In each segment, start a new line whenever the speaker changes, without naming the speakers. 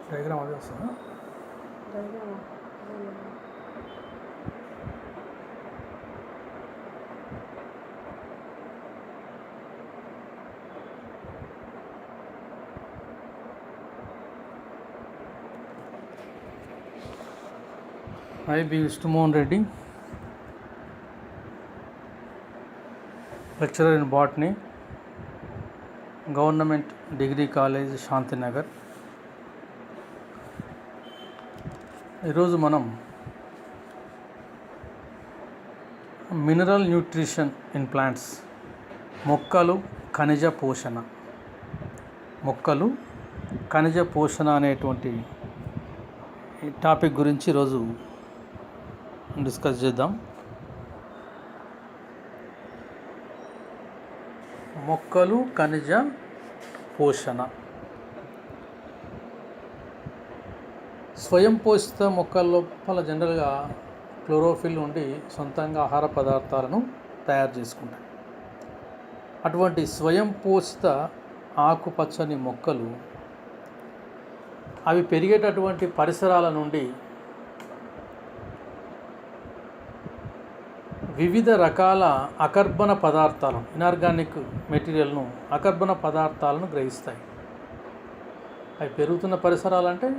Diagram అదే వస్తుందా? I be Vishnumohan Reddy, lecturer in botany, Government Degree College, Shantinagar. ఈరోజు మనం మినరల్ న్యూట్రిషన్ ఇన్ ప్లాంట్స్, మొక్కలు ఖనిజ పోషణ అనేటువంటి టాపిక్ గురించి ఈరోజు డిస్కస్ చేద్దాం. మొక్కలు ఖనిజ పోషణ. స్వయం పోషిత మొక్కల లోపల జనరల్గా క్లోరోఫిల్ ఉండి సొంతంగా ఆహార పదార్థాలను తయారు చేసుకుంటాయి. అటువంటి స్వయం పోషిత ఆకుపచ్చని మొక్కలు అవి పెరిగేటటువంటి పరిసరాల నుండి వివిధ రకాల అకర్బన పదార్థాలను, ఇనార్గానిక్ మెటీరియల్ను, అకర్బన పదార్థాలను గ్రహిస్తాయి. అవి పెరుగుతున్న పరిసరాలంటే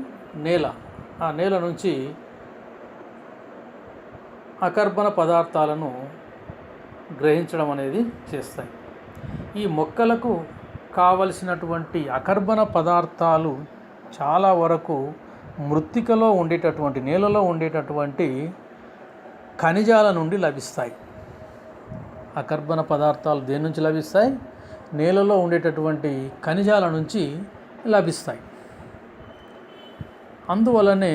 నేల, ఆ నేల నుంచి అకర్బన పదార్థాలను గ్రహించడం అనేది చేస్తాయి. ఈ మొక్కలకు కావలసినటువంటి అకర్బన పదార్థాలు చాలా వరకు మృత్తికలో ఉండేటటువంటి, నేలలో ఉండేటటువంటి ఖనిజాల నుండి లభిస్తాయి. అకర్బన పదార్థాలు దేని నుంచి లభిస్తాయి? నేలలో ఉండేటటువంటి ఖనిజాల నుంచి లభిస్తాయి. అందువలనే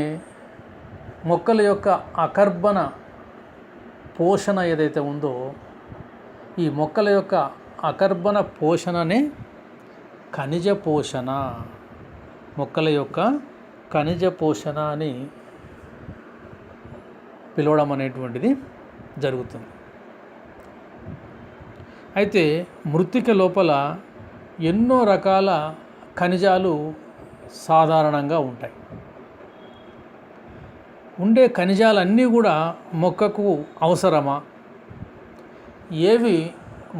మొక్కల యొక్క అకర్బన పోషణ ఏదైతే ఉందో, ఈ మొక్కల యొక్క అకర్బన పోషణనే ఖనిజ పోషణ, మొక్కల యొక్క ఖనిజ పోషణ అని పిలవడం అనేటువంటిది జరుగుతుంది. అయితే మృత్తిక లోపల ఎన్నో రకాల ఖనిజాలు సాధారణంగా ఉంటాయి. ఉండే ఖనిజాలన్నీ కూడా మొక్కకు అవసరమా? ఏవి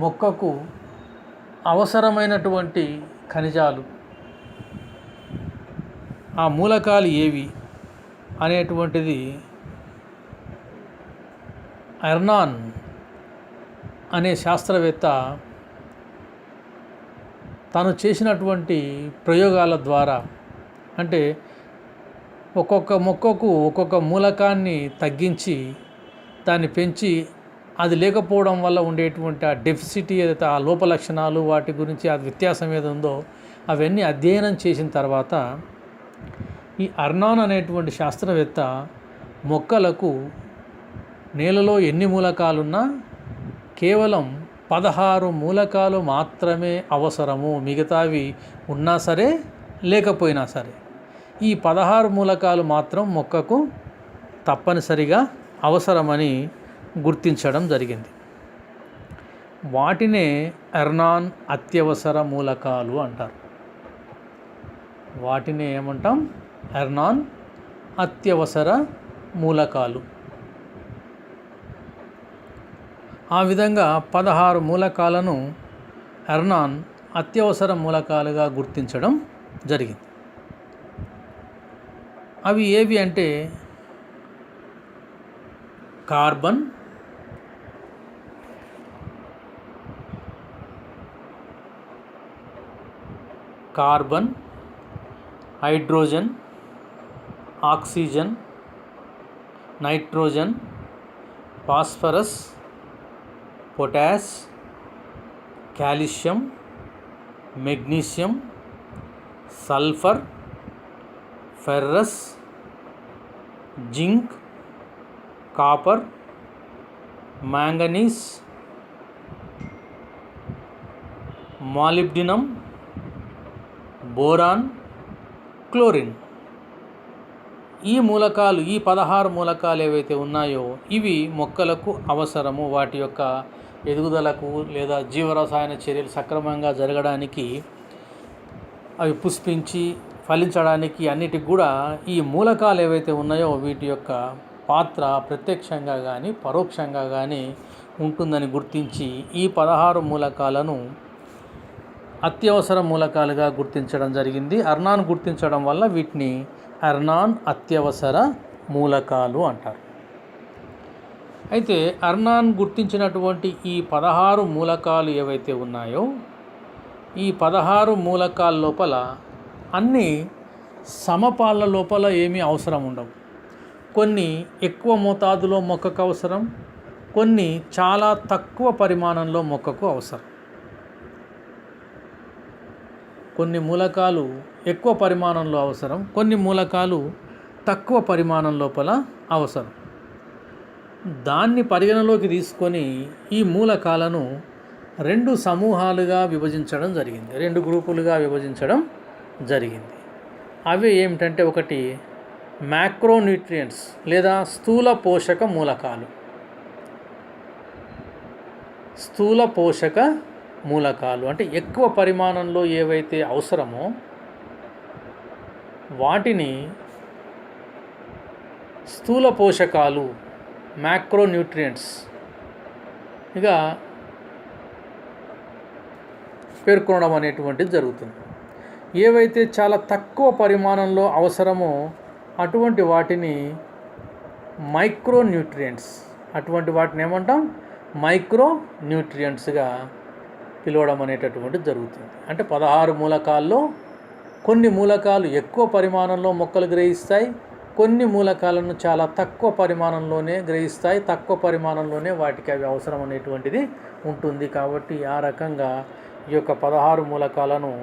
మొక్కకు అవసరమైనటువంటి ఖనిజాలు, ఆ మూలకాలు ఏవి అనేటువంటిది ఎర్నాన్ అనే శాస్త్రవేత్త తాను చేసినటువంటి ప్రయోగాల ద్వారా, అంటే ఒక్కొక్క మొక్కకు ఒక్కొక్క మూలకాన్ని తగ్గించి దాన్ని పెంచి, అది లేకపోవడం వల్ల ఉండేటువంటి ఆ డెఫిసిటీ ఏదైతే, ఆ లోప లక్షణాలు, వాటి గురించి ఆ వ్యత్యాసం ఏది ఉందో అవన్నీ అధ్యయనం చేసిన తర్వాత ఈ ఎర్నాన్ అనేటువంటి శాస్త్రవేత్త మొక్కలకు నేలలో ఎన్ని మూలకాలున్నా కేవలం 16 మూలకాలు మాత్రమే అవసరము, మిగతావి ఉన్నా సరే లేకపోయినా సరే ఈ 16 మూలకాలు మాత్రం మొక్కకు తప్పనిసరిగా అవసరమని గుర్తించడం జరిగింది. వాటినే ఎర్నాన్ అత్యవసర మూలకాలు అంటారు. వాటినే ఏమంటాం? ఎర్నాన్ అత్యవసర మూలకాలు. ఆ విధంగా 16 మూలకాలను ఎర్నాన్ అత్యవసర మూలకాలుగా గుర్తించడం జరిగింది. అవి ఏవి అంటే carbon, hydrogen, oxygen, nitrogen, phosphorus, potash, calcium, magnesium, sulphur, ferrous, zinc, copper, manganese, molybdenum, boron, chlorine. ఈ మూలకాలు, ఈ 16 మూలకాలు ఏవైతే ఉన్నాయో ఇవి మొక్కలకు అవసరము. వాటి యొక్క ఎదుగుదలకు లేదా జీవరసాయన చర్యలు సక్రమంగా జరగడానికి, అవి పుష్పించి ఫలించడానికి అన్నిటికి కూడా ఈ మూలకాలు ఏవైతే ఉన్నాయో వీటి యొక్క పాత్ర ప్రత్యక్షంగా కానీ పరోక్షంగా కానీ ఉంటుందని గుర్తించి ఈ 16 మూలకాలను అత్యవసర మూలకాలుగా గుర్తించడం జరిగింది. అర్నాన్ గుర్తించడం వల్ల వీటిని అర్నాన్ అత్యవసర మూలకాలు అంటారు. అయితే అర్నాన్ గుర్తించినటువంటి ఈ 16 మూలకాలు ఏవైతే ఉన్నాయో ఈ 16 మూలకాల లోపల అన్నీ సమపాళ్ళ లోపల ఏమీ అవసరం ఉండవు. కొన్ని ఎక్కువ మోతాదులో మొక్కకు అవసరం, కొన్ని చాలా తక్కువ పరిమాణంలో మొక్కకు అవసరం. కొన్ని మూలకాలు ఎక్కువ పరిమాణంలో అవసరం, కొన్ని మూలకాలు తక్కువ పరిమాణం లోపల అవసరం. దాన్ని పరిగణలోకి తీసుకొని ఈ మూలకాలను 2 సమూహాలుగా విభజించడం జరిగింది, 2 గ్రూపులుగా విభజించడం జరిగింది. అవి ఏమిటంటే, ఒకటి మ్యాక్రోన్యూట్రియంట్స్ లేదా స్థూల పోషక మూలకాలు. స్థూల పోషక మూలకాలు అంటే ఎక్కువ పరిమాణంలో ఏవైతే అవసరమో వాటిని స్థూల పోషకాలు, మ్యాక్రోన్యూట్రియంట్స్ ఇక పేర్కొనడం అనేటువంటిది జరుగుతుంది. ఏవైతే చాలా తక్కువ పరిమాణంలో అవసరమో అటువంటి వాటిని మైక్రోన్యూట్రియంట్స్, అటువంటి వాటిని ఏమంటాం, మైక్రోన్యూట్రియంట్స్గా పిలవడం అనేటటువంటిది జరుగుతుంది. అంటే 16 మూలకాల్లో కొన్ని మూలకాలు ఎక్కువ పరిమాణంలో మొక్కలు గ్రహిస్తాయి, కొన్ని మూలకాలను చాలా తక్కువ పరిమాణంలోనే గ్రహిస్తాయి, తక్కువ పరిమాణంలోనే వాటికి అవి అవసరం అనేటువంటిది ఉంటుంది. కాబట్టి ఆ రకంగా ఈ యొక్క 16 మూలకాలను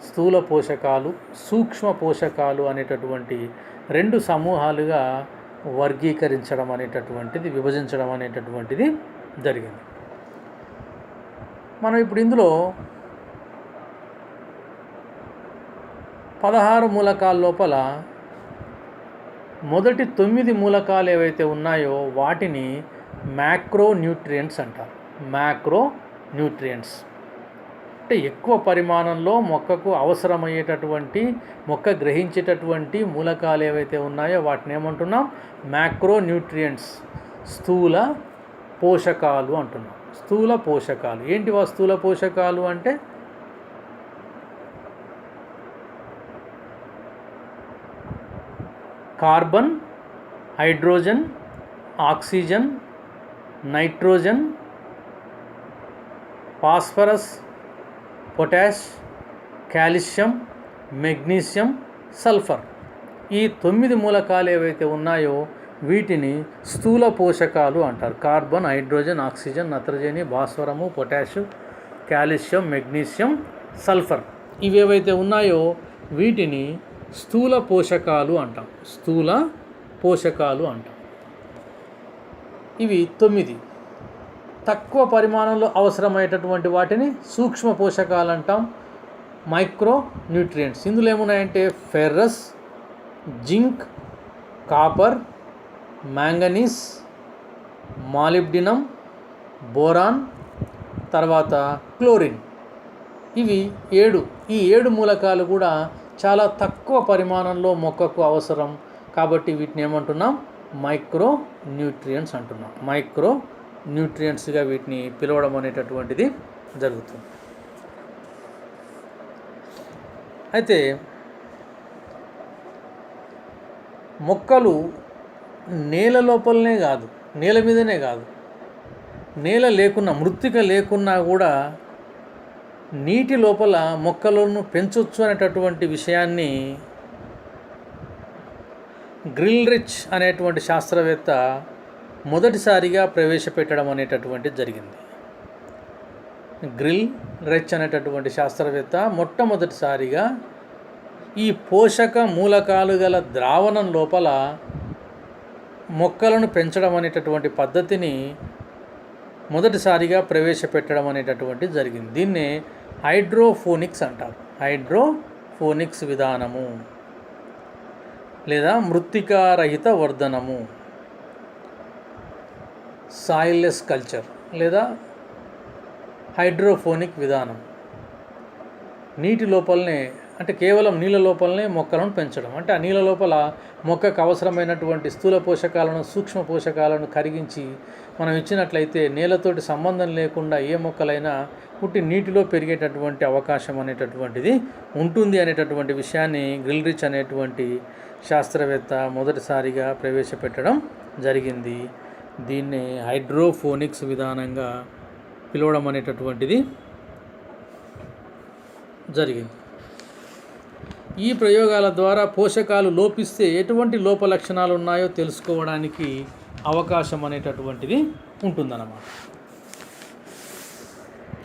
స్థూల పోషకాలు, సూక్ష్మ పోషకాలు అనేటటువంటి 2 సమూహాలుగా వర్గీకరించడం అనేటటువంటిది, విభజించడం అనేటటువంటిది జరిగింది. మనం ఇప్పుడు ఇందులో 16 మూలకాల లోపల మొదటి 9 మూలకాలు ఏవైతే ఉన్నాయో వాటిని మ్యాక్రోన్యూట్రియంట్స్ అంటారు. మ్యాక్రోన్యూట్రియంట్స్ అంటే ఎక్కువ పరిమాణంలో మొక్కకు అవసరమయ్యేటటువంటి, మొక్క గ్రహించేటటువంటి మూలకాలు ఏవైతే ఉన్నాయో వాటిని ఏమంటున్నాం, మ్యాక్రోన్యూట్రియంట్స్, స్థూల పోషకాలు అంటున్నాం. స్థూల పోషకాలు ఏంటివా? స్థూల పోషకాలు అంటే carbon, hydrogen, oxygen, nitrogen, phosphorus, potash, calcium, magnesium, sulphur. ఈ 9 మూలకాలు ఏవైతే ఉన్నాయో వీటిని స్థూల పోషకాలు అంటారు. కార్బన్, హైడ్రోజన్, ఆక్సిజన్, నత్రజని, భాస్వరము, పొటాష్, కాల్షియం, మెగ్నీషియం, సల్ఫర్ ఇవేవైతే ఉన్నాయో వీటిని స్థూల పోషకాలు అంటాం. స్థూల పోషకాలు అంటాం. ఇవి 9. తక్కువ పరిమాణంలో అవసరమయ్యేటటువంటి వాటిని సూక్ష్మ పోషకాలు అంటాం, మైక్రో న్యూట్రియంట్స్. ఇందులో ఏమున్నాయంటే ferrous, zinc, copper, manganese, molybdenum, boron, తర్వాత క్లోరిన్. ఇవి 7. ఈ 7 మూలకాలు కూడా చాలా తక్కువ పరిమాణంలో మొక్కకు అవసరం. కాబట్టి వీటిని ఏమంటున్నాం, మైక్రో న్యూట్రియంట్స్ అంటున్నాం. మైక్రో న్యూట్రియంట్స్గా వీటిని పిలవడం అనేటటువంటిది జరుగుతుంది. అయితే మొక్కలు నేల లోపలనే కాదు, నేల మీదనే కాదు, నేల లేకున్నా, మృత్తిక లేకున్నా కూడా నీటి లోపల మొక్కలను పెంచొచ్చు అనేటటువంటి విషయాన్ని గ్రిల్రిచ్ అనేటువంటి శాస్త్రవేత్త మొదటిసారిగా ప్రవేశపెట్టడం అనేటటువంటిది జరిగింది. గ్రిల్రిచ్ అనేటటువంటి శాస్త్రవేత్త మొట్టమొదటిసారిగా ఈ పోషక మూలకాలు గల ద్రావణం లోపల మొక్కలను పెంచడం అనేటటువంటి పద్ధతిని మొదటిసారిగా ప్రవేశపెట్టడం అనేటటువంటిది జరిగింది. దీన్నే హైడ్రోఫోనిక్స్ అంటారు. హైడ్రోఫోనిక్స్ విధానము లేదా మృత్తికారహిత వర్ధనము, సాయిల్లెస్ కల్చర్ లేదా హైడ్రోఫోనిక్ విధానం. నీటి లోపలనే అంటే కేవలం నీళ్ళ లోపలనే మొక్కలను పెంచడం. అంటే ఆ నీళ్ళ లోపల మొక్కకు అవసరమైనటువంటి స్థూల పోషకాలను, సూక్ష్మ పోషకాలను కరిగించి మనం ఇచ్చినట్లయితే నేలతోటి సంబంధం లేకుండా ఏ మొక్కలైనా పుట్టి నీటిలో పెరిగేటటువంటి అవకాశం అనేటటువంటిది ఉంటుంది అనేటటువంటి విషయాన్ని గ్రిల్రిచ్ అనేటువంటి శాస్త్రవేత్త మొదటిసారిగా ప్రవేశపెట్టడం జరిగింది. దీన్ని హైడ్రోఫోనిక్స్ విధానంగా పిలవడం అనేటటువంటిది జరిగింది. ఈ ప్రయోగాల ద్వారా పోషకాలు లోపిస్తే ఎటువంటి లోప లక్షణాలు ఉన్నాయో తెలుసుకోవడానికి అవకాశం అనేటటువంటిది ఉంటుందన్నమాట.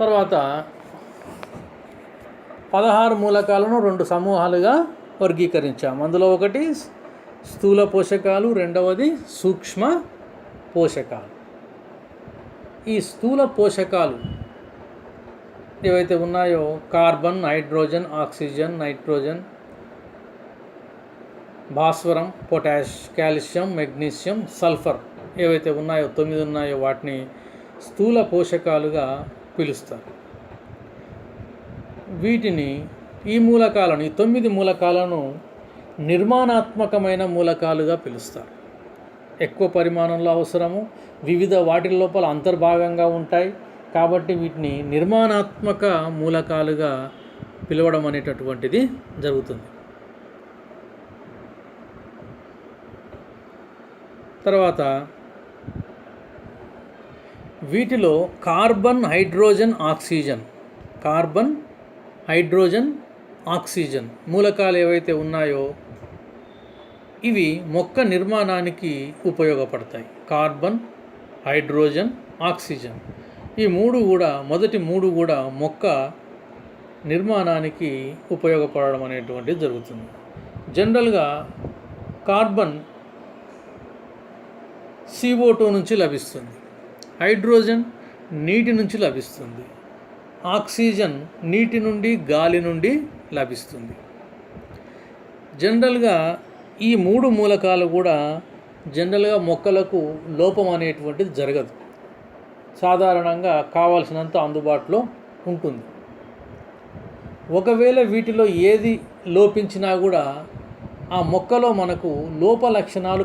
తర్వాత 16 మూలకాలను 2 సమూహాలుగా వర్గీకరించాము. అందులో ఒకటి స్థూల పోషకాలు, రెండవది సూక్ష్మ పోషకాలు. ఈ స్థూల పోషకాలు ఏవైతే ఉన్నాయో కార్బన్, హైడ్రోజన్, ఆక్సిజన్, నైట్రోజన్, భాస్వరం, పొటాష్, కాల్షియం, మెగ్నీషియం, సల్ఫర్ ఏవైతే ఉన్నాయో 9 ఉన్నాయో వాటిని స్థూల పోషకాలుగా పిలుస్తారు. వీటిని ఈ మూలకాలను, ఈ 9 మూలకాలను నిర్మాణాత్మకమైన మూలకాలుగా పిలుస్తారు. ఎక్కువ పరిమాణంలో అవసరము, వివిధ వాటి లోపల అంతర్భాగంగా ఉంటాయి కాబట్టి వీటిని నిర్మాణాత్మక మూలకాలుగా పిలవడం అనేటటువంటిది జరుగుతుంది. తర్వాత వీటిలో కార్బన్, హైడ్రోజన్, ఆక్సిజన్ మూలకాలు ఏవైతే ఉన్నాయో ఇవి మొక్క నిర్మాణానికి ఉపయోగపడతాయి. కార్బన్, హైడ్రోజన్, ఆక్సిజన్ ఈ మొదటి మూడు కూడా మొక్క నిర్మాణానికి ఉపయోగపడడం అనేటువంటిది జరుగుతుంది. జనరల్గా కార్బన్ CO2 నుంచి లభిస్తుంది, హైడ్రోజన్ నీటి నుంచి లభిస్తుంది, ఆక్సిజన్ నీటి నుండి, గాలి నుండి లభిస్తుంది. జనరల్గా ఈ 3 మూలకాలు కూడా జనరల్గా మొక్కలకు లోపం అనేటువంటిది జరగదు. సాధారణంగా కావాల్సినంత అందుబాటులో ఉంటుంది. ఒకవేళ వీటిలో ఏది లోపించినా కూడా ఆ మొక్కలో మనకు లోప లక్షణాలు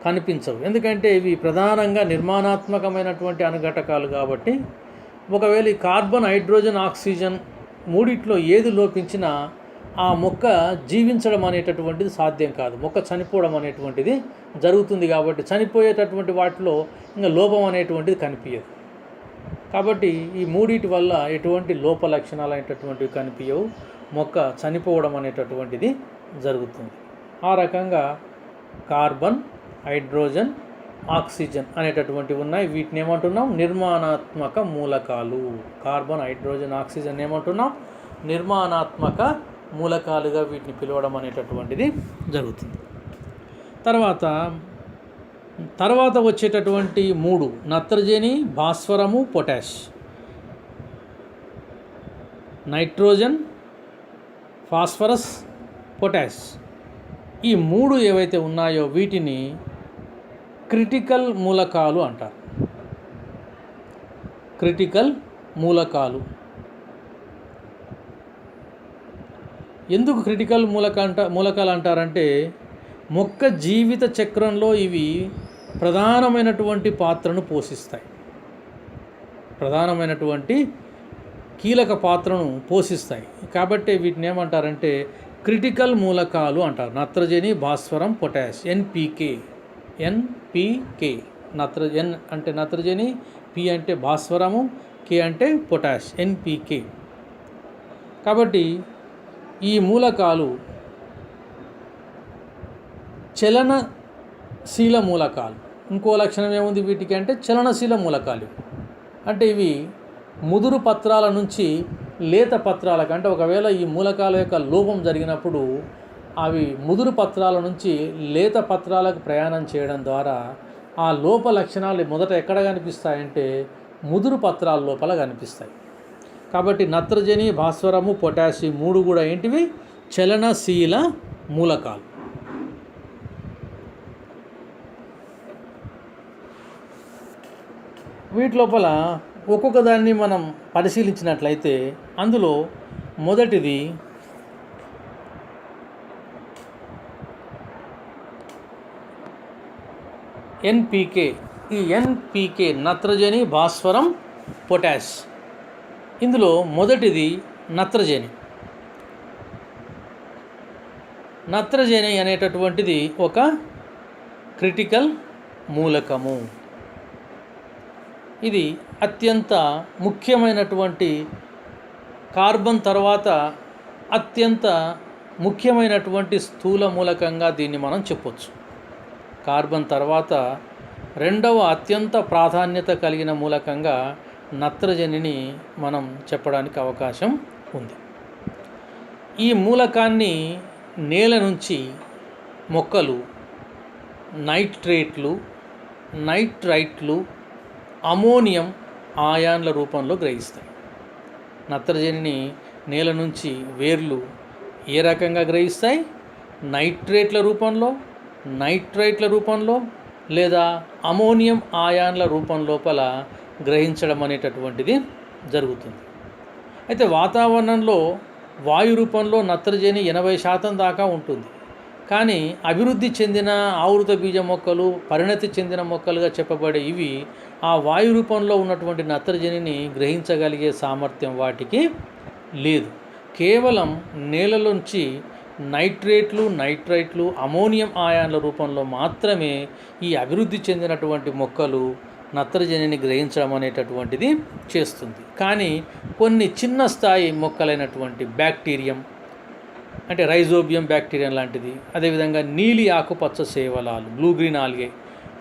కనిపించవు. ఎందుకంటే ఇవి ప్రధానంగా నిర్మాణాత్మకమైనటువంటి అనుఘటకాలు కాబట్టి ఒకవేళ ఈ కార్బన్, హైడ్రోజన్, ఆక్సిజన్ మూడిట్లో ఏది లోపించినా ఆ మొక్క జీవించడం అనేటటువంటిది సాధ్యం కాదు. మొక్క చనిపోవడం అనేటువంటిది జరుగుతుంది. కాబట్టి చనిపోయేటటువంటి వాటిలో ఇంకా లోపం అనేటువంటిది కనిపించదు. కాబట్టి ఈ మూడిటి వల్ల ఎటువంటి లోప లక్షణాలు అనేటటువంటివి కనిపించవు, మొక్క చనిపోవడం అనేటటువంటిది జరుగుతుంది. ఆ రకంగా కార్బన్, హైడ్రోజన్, ఆక్సిజన్ అనేటటువంటివి ఉన్నాయి. వీటిని ఏమంటున్నాం? నిర్మాణాత్మక మూలకాలు. కార్బన్, హైడ్రోజన్, ఆక్సిజన్ ఏమంటున్నాం? నిర్మాణాత్మక మూలకాలుగా వీటిని పిలవడం అనేటటువంటిది జరుగుతుంది. తర్వాత వచ్చేటటువంటి 3 నత్రజని, భాస్వరము, పొటాష్. నైట్రోజన్, ఫాస్ఫరస్, పొటాష్ ఈ 3 ఏవైతే ఉన్నాయో వీటిని క్రిటికల్ మూలకాలు అంటారు. క్రిటికల్ మూలకాలు. ఎందుకు క్రిటికల్ మూలకాలు అంటారంటే మొక్క జీవిత చక్రంలో ఇవి ప్రధానమైనటువంటి పాత్రను పోషిస్తాయి. ప్రధానమైనటువంటి కీలక పాత్రను పోషిస్తాయి. కాబట్టి వీటిని ఏమంటారంటే క్రిటికల్ మూలకాలు అంటారు. నత్రజని, భాస్వరం, పొటాష్, ఎన్పికే. ఎన్ అంటే నత్రజని, పి అంటే భాస్వరము, కే అంటే పొటాష్, ఎన్పికే. కాబట్టి ఈ మూలకాలు చలనశీల మూలకాలు. ఇంకో లక్షణం ఏముంది వీటికి అంటే చలనశీల మూలకాలు. అంటే ఇవి ముదురు పత్రాల నుంచి లేత పత్రాలకు, అంటే ఒకవేళ ఈ మూలకాల యొక్క లోపం జరిగినప్పుడు అవి ముదురు పత్రాల నుంచి లేత పత్రాలకు ప్రయాణం చేయడం ద్వారా ఆ లోప లక్షణాలు మొదట ఎక్కడ కనిపిస్తాయంటే ముదురు పత్రాల లోపల కనిపిస్తాయి. కాబట్టి నత్రజని, భాస్వరము, పొటాష్ 3 కూడా ఏంటివి? చలనశీల మూలకాలు. వీటి లోపల ఒక్కొక్క దాన్ని మనం పరిశీలించినట్లయితే అందులో మొదటిది ఎన్పికే. ఈ ఎన్పికే నత్రజని, భాస్వరం, పొటాష్. ఇందులో మొదటిది నత్రజని. నత్రజని అనేటటువంటిది ఒక క్రిటికల్ మూలకము. ఇది అత్యంత ముఖ్యమైనటువంటి కార్బన్ తర్వాత అత్యంత ముఖ్యమైనటువంటి స్థూల మూలకంగా దీన్ని మనం చెప్పొచ్చు. కార్బన్ తర్వాత రెండవ అత్యంత ప్రాధాన్యత కలిగిన మూలకంగా నత్రజనిని మనం చెప్పడానికి అవకాశం ఉంది. ఈ మూలకాన్ని నేల నుంచి మొక్కలు నైట్రేట్లు, నైట్రైట్లు, అమోనియం ఆయాన్ల రూపంలో గ్రహిస్తాయి. నత్రజనిని నేల నుంచి వేర్లు ఏ రకంగా గ్రహిస్తాయి? నైట్రేట్ల రూపంలో, నైట్రైట్ల రూపంలో లేదా అమోనియం ఆయాన్ల రూపం లోపల గ్రహించడం అనేటటువంటిది జరుగుతుంది. అయితే వాతావరణంలో వాయు రూపంలో నత్రజని 80% దాకా ఉంటుంది. కానీ అభివృద్ధి చెందిన ఆవృత బీజ మొక్కలు, పరిణతి చెందిన మొక్కలుగా చెప్పబడే ఇవి ఆ వాయు రూపంలో ఉన్నటువంటి నత్రజనిని గ్రహించగలిగే సామర్థ్యం వాటికి లేదు. కేవలం నేలలోంచి నైట్రేట్లు, నైట్రైట్లు, అమోనియం ఆయాన్ల రూపంలో మాత్రమే ఈ అభివృద్ధి చెందినటువంటి మొక్కలు నత్రజనిని గ్రహించడం అనేటటువంటిది చేస్తుంది. కానీ కొన్ని చిన్న స్థాయి మొక్కలైనటువంటి బ్యాక్టీరియం, అంటే రైజోబియం బ్యాక్టీరియం లాంటిది, అదేవిధంగా నీలి ఆకుపచ్చ సేవలాలు, బ్లూ గ్రీన్ ఆల్గే,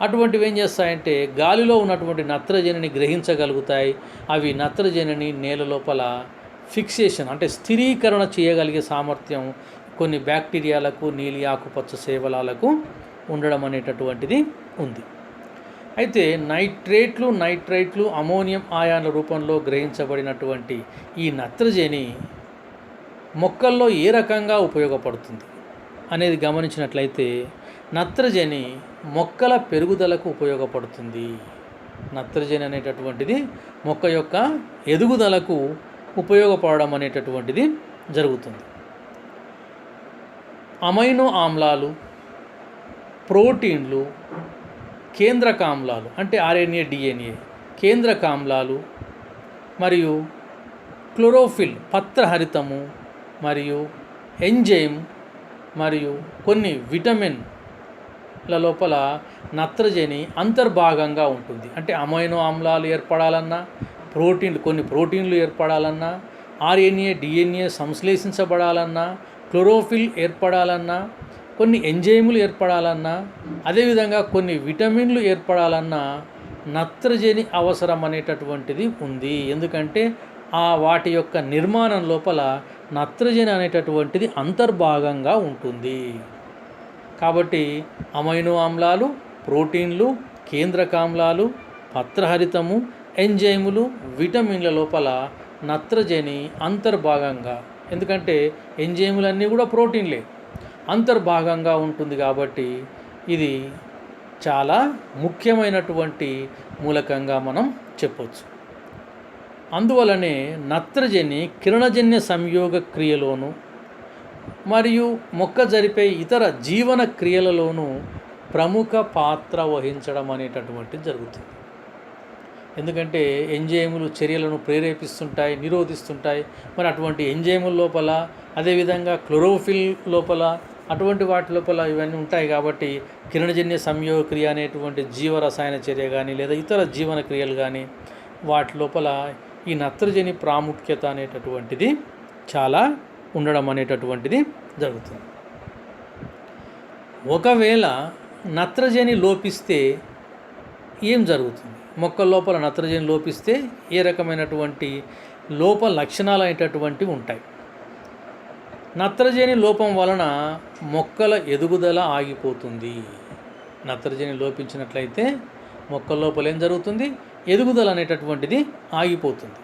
అటువంటివి ఏం చేస్తాయంటే గాలిలో ఉన్నటువంటి నత్రజనిని గ్రహించగలుగుతాయి. అవి నత్రజనిని నేల లోపల ఫిక్సేషన్ అంటే స్థిరీకరణ చేయగలిగే సామర్థ్యం కొన్ని బ్యాక్టీరియాలకు, నీలి ఆకుపచ్చ సేవలాలకు ఉండడం అనేటటువంటిది ఉంది. అయితే నైట్రేట్లు, నైట్రైట్లు, అమోనియం ఆయాన్ల రూపంలో గ్రహించబడినటువంటి ఈ నత్రజని మొక్కల్లో ఏ రకంగా ఉపయోగపడుతుంది అనేది గమనించినట్లయితే నత్రజని మొక్కల పెరుగుదలకు ఉపయోగపడుతుంది. నత్రజని అనేటటువంటిది మొక్క యొక్క ఎదుగుదలకు ఉపయోగపడడం అనేటటువంటిది జరుగుతుంది. అమైనో ఆమ్లాలు, ప్రోటీన్లు, కేంద్రకామ్లాలు అంటే ఆర్ఎన్ఏ, డిఎన్ఏ, కేంద్రకామ్లాలు మరియు క్లోరోఫిల్ పత్రహరితము మరియు ఎంజైమ్ మరియు కొన్ని విటమిన్ల లోపల నత్రజని అంతర్భాగంగా ఉంటుంది. అంటే అమైనో ఆమ్లాలు ఏర్పడాలన్నా, కొన్ని ప్రోటీన్లు ఏర్పడాలన్నా, ఆర్ఎన్ఏ, డిఎన్ఏ సంశ్లేషించబడాలన్నా, క్లోరోఫిల్ ఏర్పడాలన్నా, కొన్ని ఎంజైములు ఏర్పడాలన్నా, అదేవిధంగా కొన్ని విటమిన్లు ఏర్పడాలన్నా నత్రజని అవసరం అనేటటువంటిది ఉంది. ఎందుకంటే వాటి యొక్క నిర్మాణం లోపల నత్రజని అనేటటువంటిది అంతర్భాగంగా ఉంటుంది. కాబట్టి అమైనో ఆమ్లాలు, ప్రోటీన్లు, కేంద్రకామ్లాలు, పత్రహరితము, ఎంజైములు, విటమిన్ల లోపల నత్రజని అంతర్భాగంగా, ఎందుకంటే ఎంజైములన్నీ కూడా ప్రోటీన్లే, అంతర్భాగంగా ఉంటుంది. కాబట్టి ఇది చాలా ముఖ్యమైనటువంటి మూలకంగా మనం చెప్పవచ్చు. అందువలనే నత్రజని కిరణజన్య సంయోగ క్రియలోను మరియు మొక్క జరిపే ఇతర జీవన క్రియలలోనూ ప్రముఖ పాత్ర వహించడం అనేటటువంటిది జరుగుతుంది. ఎందుకంటే ఎంజైములు చర్యలను ప్రేరేపిస్తుంటాయి, నిరోధిస్తుంటాయి. మరి అటువంటి ఎంజైముల లోపల, అదేవిధంగా క్లోరోఫిల్ లోపల, అటువంటి వాటి లోపల ఇవన్నీ ఉంటాయి. కాబట్టి కిరణజన్య సంయోగ క్రియ అనేటువంటి జీవరసాయన చర్య కానీ లేదా ఇతర జీవన క్రియలు కానీ వాటి లోపల ఈ నత్రజని ప్రాముఖ్యత అనేటటువంటిది చాలా ఉండడం అనేటటువంటిది జరుగుతుంది. ఒకవేళ నత్రజని లోపిస్తే ఏం జరుగుతుంది? మొక్కల లోపల నత్రజని లోపిస్తే ఏ రకమైనటువంటి లోప లక్షణాలు అనేటటువంటివి ఉంటాయి. నత్రజని లోపం వలన మొక్కల ఎదుగుదల ఆగిపోతుంది. నత్రజని లోపించినట్లయితే మొక్కల లోపల ఏం జరుగుతుంది? ఎదుగుదల అనేటటువంటిది ఆగిపోతుంది.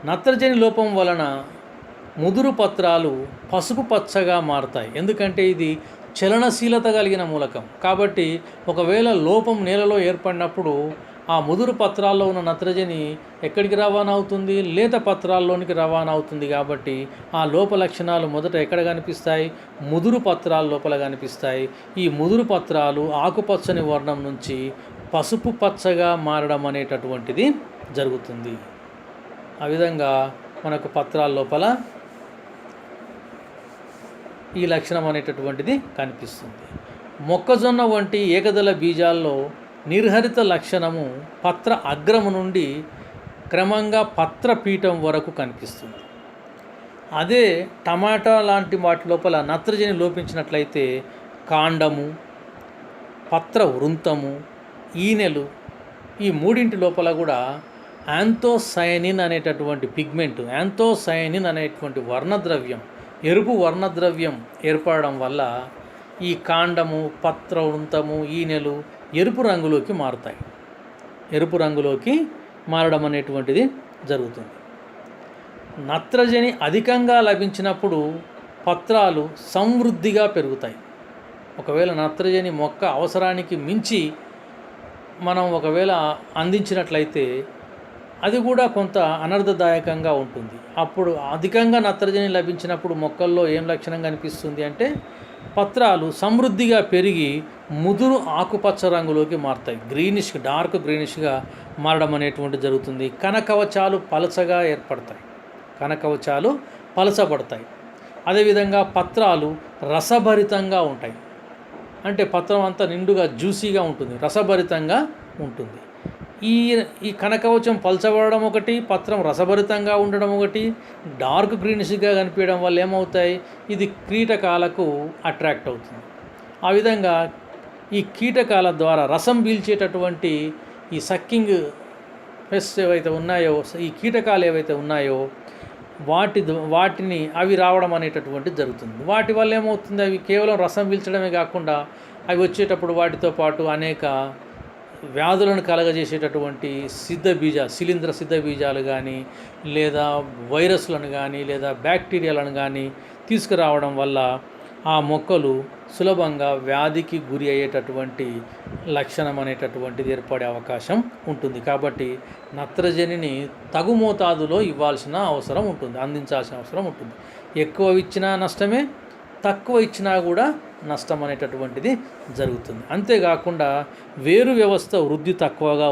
నత్రజని లోపం వలన ముదురు పత్రాలు పసుపు పచ్చగా మారుతాయి. ఎందుకంటే ఇది చలనశీలత కలిగిన మూలకం. కాబట్టి ఒకవేళ లోపం నేలలో ఏర్పడినప్పుడు ఆ ముదురు పత్రాల్లో ఉన్న నత్రజని ఎక్కడికి రవాణా అవుతుంది? లేత పత్రాల్లోనికి రవాణా అవుతుంది. కాబట్టి ఆ లోప లక్షణాలు మొదట ఎక్కడ కనిపిస్తాయి? ముదురు పత్రాల లోపల కనిపిస్తాయి. ఈ ముదురు పత్రాలు ఆకుపచ్చని వర్ణం నుంచి పసుపు పచ్చగా మారడం అనేటటువంటిది జరుగుతుంది. ఆ విధంగా మనకు పత్రాల లోపల ఈ లక్షణం అనేటటువంటిది కనిపిస్తుంది. మొక్కజొన్న వంటి ఏకదళ బీజాల్లో నిర్హరిత లక్షణము పత్ర అగ్రము నుండి క్రమంగా పత్రపీఠం వరకు కనిపిస్తుంది. అదే టమాటా లాంటి వాటి లోపల నత్రజని లోపించినట్లయితే కాండము, పత్ర వృంతము, ఈనెలు ఈ మూడింటి లోపల కూడా యాంథోసయనిన్ అనేటటువంటి పిగ్మెంట్, యాంథోసయనిన్ అనేటువంటి వర్ణద్రవ్యం, ఎరుపు వర్ణద్రవ్యం ఏర్పడడం వల్ల ఈ కాండము, పత్ర వృంతము, ఈనెలు ఎరుపు రంగులోకి మారుతాయి. ఎరుపు రంగులోకి మారడం అనేటువంటిది జరుగుతుంది. నత్రజని అధికంగా లభించినప్పుడు పత్రాలు సమృద్ధిగా పెరుగుతాయి. ఒకవేళ నత్రజని మొక్క అవసరానికి మించి మనం ఒకవేళ అందించినట్లయితే అది కూడా కొంత అనర్థదాయకంగా ఉంటుంది. అప్పుడు అధికంగా నత్రజని లభించినప్పుడు మొక్కల్లో ఏం లక్షణం కనిపిస్తుంది అంటే పత్రాలు సమృద్ధిగా పెరిగి ముదురు ఆకుపచ్చ రంగులోకి మారుతాయి. డార్క్ గ్రీనిష్గా మారడం అనేటువంటి జరుగుతుంది. కణకవచాలు పలచగా ఏర్పడతాయి. కణకవచాలు పలచబడతాయి. అదేవిధంగా పత్రాలు రసభరితంగా ఉంటాయి. అంటే పత్రం అంతా నిండుగా జ్యూసీగా ఉంటుంది, రసభరితంగా ఉంటుంది. ఈ కణకవచం పలచబడడం ఒకటి, పత్రం రసభరితంగా ఉండడం ఒకటి, డార్క్ గ్రీనిష్గా కనిపించడం వల్ల ఏమవుతాయి? ఇది కీటకాలకు అట్రాక్ట్ అవుతుంది. ఆ విధంగా ఈ కీటకాల ద్వారా రసం పీల్చేటటువంటి ఈ సక్కింగ్ పెస్ట్ ఏవైతే ఉన్నాయో, ఈ కీటకాలు ఏవైతే ఉన్నాయో వాటిని అవి రావడం అనేటటువంటిది జరుగుతుంది. వాటి వల్ల ఏమవుతుంది? అవి కేవలం రసం పీల్చడమే కాకుండా అవి వచ్చేటప్పుడు వాటితో పాటు అనేక వ్యాధులను కలగజేసేటటువంటి శిలీంద్ర సిద్ధ బీజాలు కానీ, లేదా వైరస్లను కానీ, లేదా బ్యాక్టీరియాలను కానీ తీసుకురావడం వల్ల ఆ మొక్కలు సులభంగా వ్యాధికి గురి అయ్యేటటువంటి లక్షణం అనేటటువంటిది ఏర్పడే అవకాశం ఉంటుంది. కాబట్టి నత్రజనిని తగు మోతాదులో ఇవ్వాల్సిన అవసరం ఉంటుంది, అందించాల్సిన అవసరం ఉంటుంది. ఎక్కువ ఇచ్చినా నష్టమే, తక్కువ ఇచ్చినా కూడా నష్టం అనేటటువంటిది జరుగుతుంది. అంతేకాకుండా వేరు వ్యవస్థ వృద్ధి తక్కువగా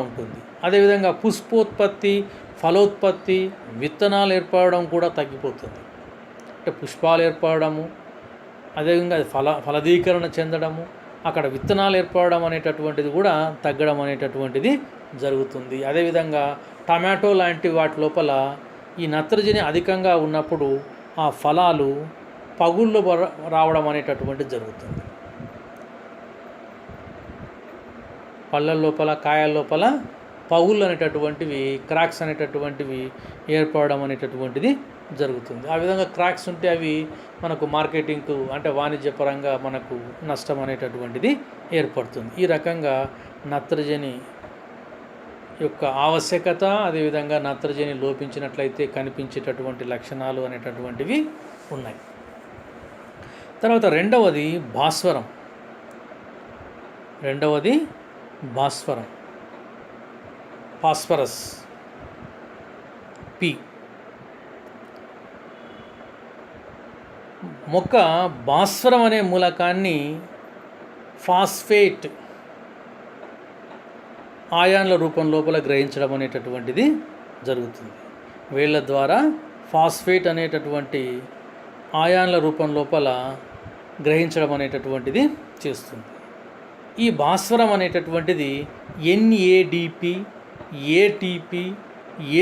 ఉంటుంది. అదేవిధంగా పుష్పోత్పత్తి, ఫలోత్పత్తి, విత్తనాలు ఏర్పడడం కూడా తగ్గిపోతుంది. అంటే పుష్పాలు ఏర్పడము, అదేవిధంగా అది ఫలదీకరణ చెందడము, అక్కడ విత్తనాలు ఏర్పడడం అనేటటువంటిది కూడా తగ్గడం అనేటటువంటిది జరుగుతుంది. అదేవిధంగా టమాటో లాంటి వాటి లోపల ఈ నత్రజని అధికంగా ఉన్నప్పుడు ఆ ఫలాలు పగుళ్ళు రావడం అనేటటువంటిది జరుగుతుంది. పళ్ళ లోపల, కాయల లోపల పగుళ్ళు అనేటటువంటివి, క్రాక్స్ అనేటటువంటివి ఏర్పడడం అనేటటువంటిది జరుగుతుంది. ఆ విధంగా క్రాక్స్ ఉంటే అవి మనకు మార్కెటింగ్కు అంటే వాణిజ్యపరంగా మనకు నష్టం అనేటటువంటిది ఏర్పడుతుంది. ఈ రకంగా నత్రజని యొక్క ఆవశ్యకత, అదేవిధంగా నత్రజని లోపించినట్లయితే కనిపించేటటువంటి లక్షణాలు అనేటటువంటివి ఉన్నాయి. తర్వాత రెండవది భాస్వరం, ఫాస్ఫరస్ పి. మొక్క భాస్వరం అనే మూలకాన్ని ఫాస్ఫేట్ ఆయాన్ల రూపం లోపల గ్రహించడం అనేటటువంటిది జరుగుతుంది. వేళ్ళ ద్వారా ఫాస్ఫేట్ అనేటటువంటి ఆయాన్ల రూపం లోపల గ్రహించడం అనేటటువంటిది చేస్తుంది. ఈ భాస్వరం అనేటటువంటిది NADP, ATP,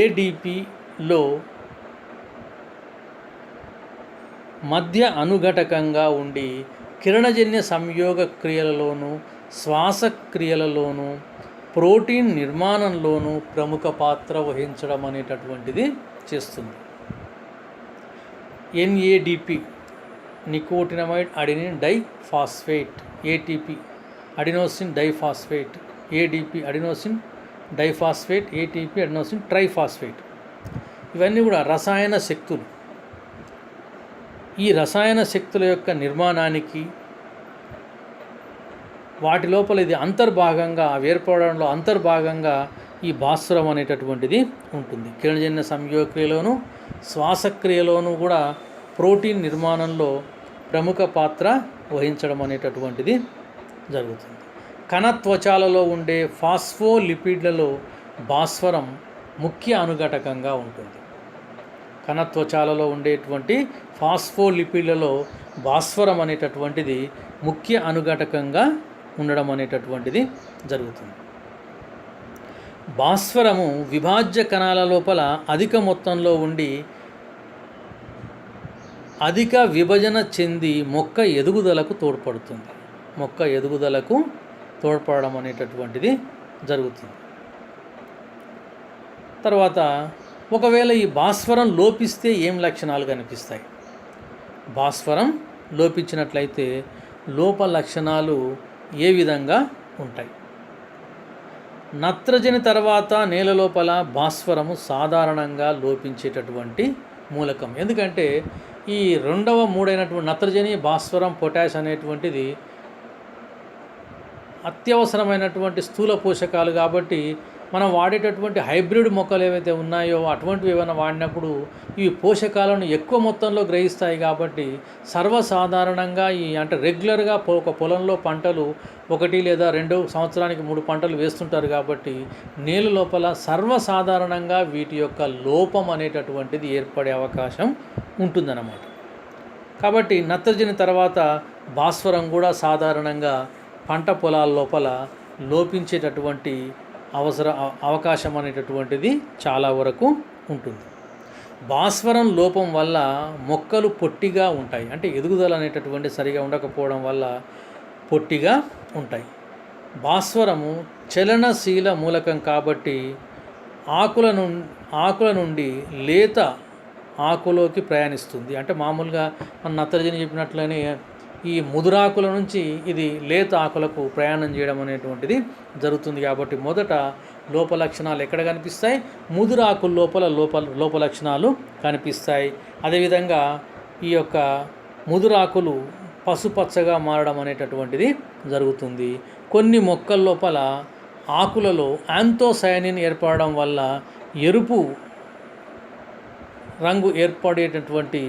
ADPలో మధ్య అనుఘటకంగా ఉండి కిరణజన్య సంయోగ క్రియలలోనూ, శ్వాసక్రియలలోనూ, ప్రోటీన్ నిర్మాణంలోనూ ప్రముఖ పాత్ర వహించడం అనేటటువంటిది చేస్తుంది. NADP nicotinamide adenine diphosphate, ATP adenosine diphosphate, ADP adenosine diphosphate, ATP adenosine triphosphate. ఇవన్నీ కూడా రసాయన శక్తులు. ఈ రసాయన శక్తుల యొక్క నిర్మాణానికి, వాటి లోపల ఇది అంతర్భాగంగా ఏర్పడడంలో అంతర్భాగంగా ఈ భాస్వరం అనేటటువంటిది ఉంటుంది. కిరణజన్య సంయోగక్రియలోను శ్వాసక్రియలోనూ కూడా ప్రోటీన్ నిర్మాణంలో ప్రముఖ పాత్ర వహించడం అనేటటువంటిది జరుగుతుంది. కణత్వచాలలో ఉండే ఫాస్ఫోలిపిడ్లలో భాస్వరం ముఖ్య అనుఘటకంగా ఉంటుంది. కణత్వచాలలో ఉండేటువంటి ఫాస్ఫోలిపిడ్లలో భాస్వరం అనేటటువంటిది ముఖ్య అనుఘటకంగా ఉండడం అనేటటువంటిది జరుగుతుంది. భాస్వరము విభాజ్య కణాల లోపల అధిక మొత్తంలో ఉండి అధిక విభజన చెంది మొక్క ఎదుగుదలకు తోడ్పడుతుంది. మొక్క ఎదుగుదలకు తోడ్పడడం అనేటటువంటిది జరుగుతుంది. తర్వాత ఒకవేళ ఈ భాస్వరం లోపిస్తే ఏం లక్షణాలు కనిపిస్తాయి? భాస్వరం లోపించినట్లయితే లోప లక్షణాలు ఏ విధంగా ఉంటాయి? నత్రజని తర్వాత నేల లోపల భాస్వరము సాధారణంగా లోపించేటటువంటి మూలకం. ఎందుకంటే ఈ రెండవ మూడైనటువంటి నత్రజని, భాస్వరం, పొటాష్ అనేటువంటిది అత్యవసరమైనటువంటి స్థూల పోషకాలు. కాబట్టి మనం వాడేటటువంటి హైబ్రిడ్ మొక్కలు ఏవైతే ఉన్నాయో అటువంటివి ఏమైనా వాడినప్పుడు ఇవి పోషకాలను ఎక్కువ మొత్తంలో గ్రహిస్తాయి. కాబట్టి సర్వసాధారణంగా అంటే రెగ్యులర్గా ఒక పొలంలో పంటలు 1 లేదా 2 సంవత్సరానికి 3 పంటలు వేస్తుంటారు. కాబట్టి నేల లోపల సర్వసాధారణంగా వీటి యొక్క లోపం అనేటటువంటిది ఏర్పడే అవకాశం ఉంటుందన్నమాట. కాబట్టి నత్రజని తర్వాత భాస్వరం కూడా సాధారణంగా పంట పొలాల లోపల లోపించేటటువంటి అవకాశం అనేటటువంటిది చాలా వరకు ఉంటుంది. భాస్వరం లోపం వల్ల మొక్కలు పొట్టిగా ఉంటాయి. అంటే ఎదుగుదల అనేటటువంటి సరిగా ఉండకపోవడం వల్ల పొట్టిగా ఉంటాయి. భాస్వరము చలనశీల మూలకం కాబట్టి ఆకుల నుండి లేత ఆకులోకి ప్రయాణిస్తుంది. అంటే మామూలుగా మన నత్రజని చెప్పినట్లనే ఈ ముదురాకుల నుంచి ఇది లేత ఆకులకు ప్రయాణం చేయడం అనేటువంటిది జరుగుతుంది. కాబట్టి మొదట లోప లక్షణాలు ఎక్కడ కనిపిస్తాయి? ముదురాకుల లోప లక్షణాలు కనిపిస్తాయి. అదేవిధంగా ఈ యొక్క ముదురాకులు పసుపచ్చగా మారడం అనేటటువంటిది జరుగుతుంది. కొన్ని మొక్కల లోపల ఆకులలో యాంతోసయానిన్ ఏర్పడడం వల్ల ఎరుపు రంగు ఏర్పడేటటువంటి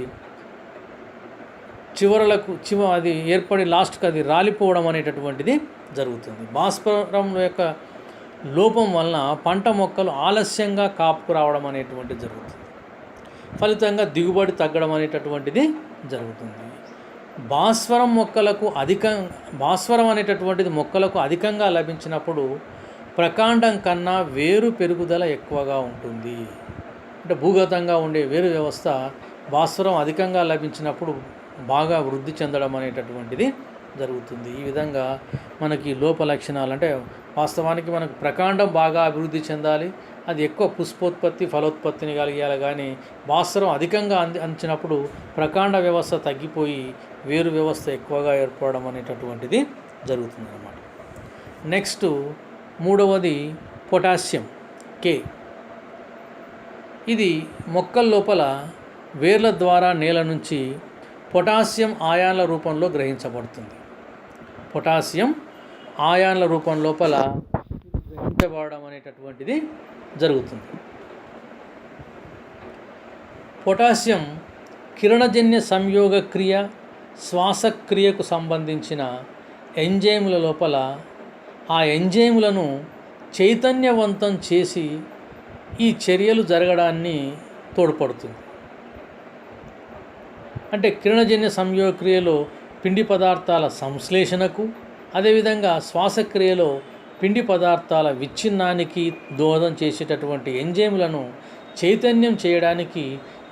అది ఏర్పడి లాస్ట్కి అది రాలిపోవడం అనేటటువంటిది జరుగుతుంది. భాస్వరం యొక్క లోపం వలన పంట మొక్కలు ఆలస్యంగా కాపుకు రావడం అనేటువంటిది జరుగుతుంది. ఫలితంగా దిగుబడి తగ్గడం అనేటటువంటిది జరుగుతుంది. భాస్వరం అనేటటువంటిది మొక్కలకు అధికంగా లభించినప్పుడు ప్రకాండం కన్నా వేరు పెరుగుదల ఎక్కువగా ఉంటుంది. అంటే భూగతంగా ఉండే వేరు వ్యవస్థ భాస్వరం అధికంగా లభించినప్పుడు బాగా వృద్ధి చెందడం అనేటటువంటిది జరుగుతుంది. ఈ విధంగా మనకి లోప లక్షణాలు అంటే వాస్తవానికి మనకు ప్రకాండం బాగా అభివృద్ధి చెందాలి, అది ఎక్కువ పుష్పోత్పత్తి ఫలోత్పత్తిని కలిగాలి. కానీ భాస్వరం అధికంగా అందించినప్పుడు ప్రకాండ వ్యవస్థ తగ్గిపోయి వేరు వ్యవస్థ ఎక్కువగా ఏర్పడడం అనేటటువంటిది జరుగుతుంది అన్నమాట. నెక్స్ట్ మూడవది పొటాషియం కే. ఇది మొక్కల లోపల వేర్ల ద్వారా నేల నుంచి పొటాషియం ఆయాన్ల రూపంలో గ్రహించబడుతుంది. పొటాషియం ఆయాన్ల రూపం లోపల గ్రహించబడడం అనేటటువంటిది జరుగుతుంది. పొటాషియం కిరణజన్య సంయోగ క్రియ, శ్వాసక్రియకు సంబంధించిన ఎంజైముల లోపల ఆ ఎంజైములను చైతన్యవంతం చేసి ఈ చర్యలు జరగడాన్ని తోడ్పడుతుంది. అంటే కిరణజన్య సంయోగక్రియలో పిండి పదార్థాల సంశ్లేషణకు, అదేవిధంగా శ్వాసక్రియలో పిండి పదార్థాల విచ్ఛిన్నానికి దోహదం చేసేటటువంటి ఎంజైములను చైతన్యం చేయడానికి